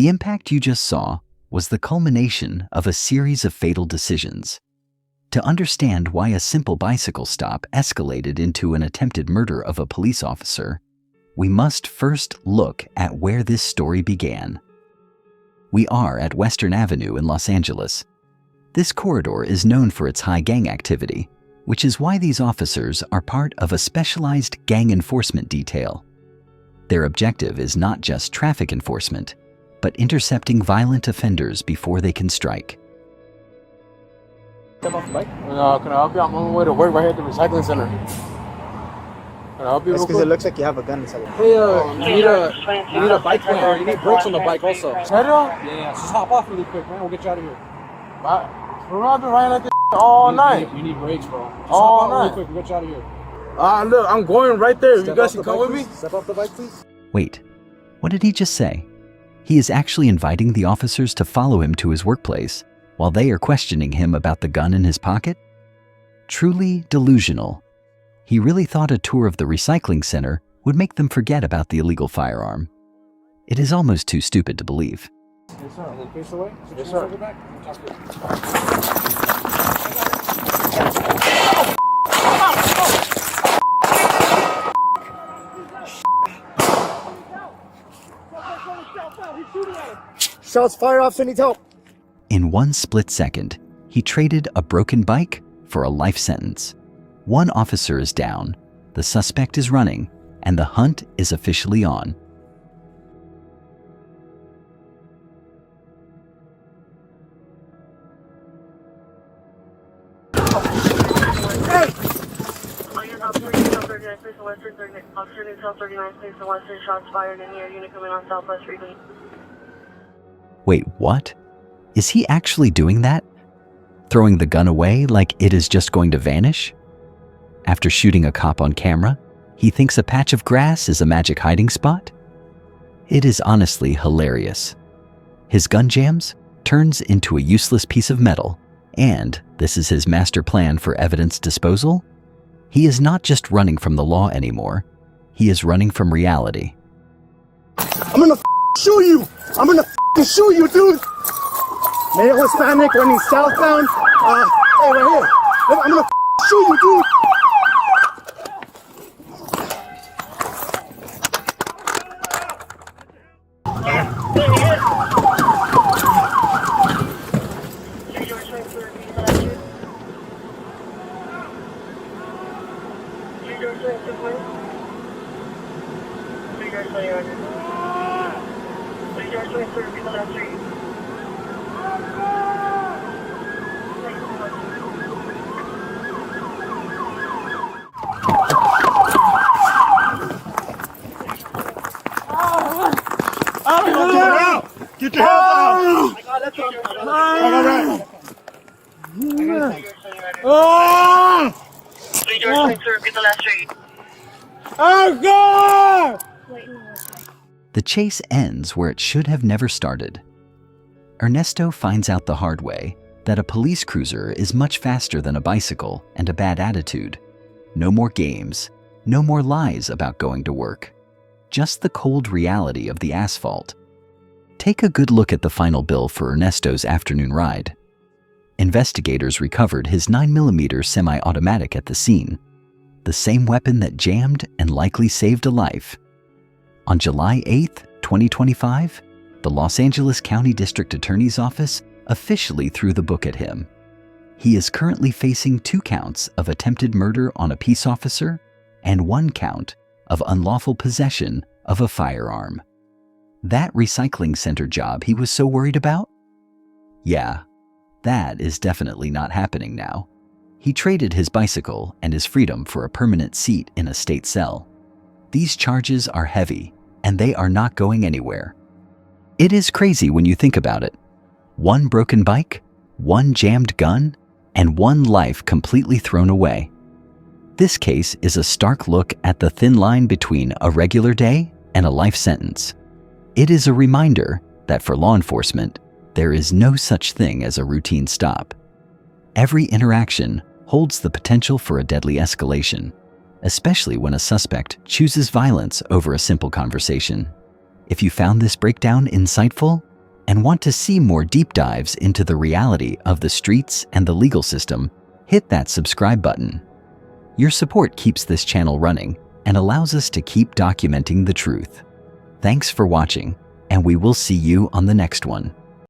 The impact you just saw was the culmination of a series of fatal decisions. To understand why a simple bicycle stop escalated into an attempted murder of a police officer, we must first look at where this story began. We are at Western Avenue in Los Angeles. This corridor is known for its high gang activity, which is why these officers are part of a specialized gang enforcement detail. Their objective is not just traffic enforcement, but intercepting violent offenders before they can strike. Step off the bike. Can I help you? I'm on my way to work right here at the recycling center. Can I help you? That's because it looks like you have a gun inside. Hey, you need a bike plan, or you need brakes on the bike also. Yeah, just hop off really quick, man. We'll get you out of here. Bye. I've been riding like this all night. You need brakes, bro. Just all hop off night. really quick. We'll get you out of here. Look, I'm going right there. Step You guys off can the come bike, with me? please. Step off the bike, please. Wait, what did he just say? He is actually inviting the officers to follow him to his workplace while they are questioning him about the gun in his pocket? Truly delusional. He really thought a tour of the recycling center would make them forget about the illegal firearm. It is almost too stupid to believe. Yes, sir. We'll face away. Yes, sir. Back. Shots fired, officer needs help. In one split second, he traded a broken bike for a life sentence. One officer is down, the suspect is running, and the hunt is officially on. Wait, what? Is he actually doing that? Throwing the gun away like it is just going to vanish? After shooting a cop on camera, he thinks a patch of grass is a magic hiding spot? It is honestly hilarious. His gun jams turns into a useless piece of metal, and this is his master plan for evidence disposal? He is not just running from the law anymore, he is running from reality. I'm gonna shoot you! I'm gonna shoot you, dude! Male Hispanic running southbound. Hey, right here. I'm gonna shoot you, dude! Get your hands out! The chase ends where it should have never started. Ernesto finds out the hard way that a police cruiser is much faster than a bicycle and a bad attitude. No more games, no more lies about going to work. Just the cold reality of the asphalt. Take a good look at the final bill for Ernesto's afternoon ride. Investigators recovered his 9mm semi-automatic at the scene, the same weapon that jammed and likely saved a life. On July 8, 2025, the Los Angeles County District Attorney's Office officially threw the book at him. He is currently facing 2 counts of attempted murder on a peace officer and 1 count of unlawful possession of a firearm. That recycling center job he was so worried about? Yeah, that is definitely not happening now. He traded his bicycle and his freedom for a permanent seat in a state cell. These charges are heavy, and they are not going anywhere. It is crazy when you think about it. 1 broken bike, 1 jammed gun, and 1 life completely thrown away. This case is a stark look at the thin line between a regular day and a life sentence. It is a reminder that for law enforcement, there is no such thing as a routine stop. Every interaction holds the potential for a deadly escalation, especially when a suspect chooses violence over a simple conversation. If you found this breakdown insightful, and want to see more deep dives into the reality of the streets and the legal system, hit that subscribe button. Your support keeps this channel running and allows us to keep documenting the truth. Thanks for watching, and we will see you on the next one.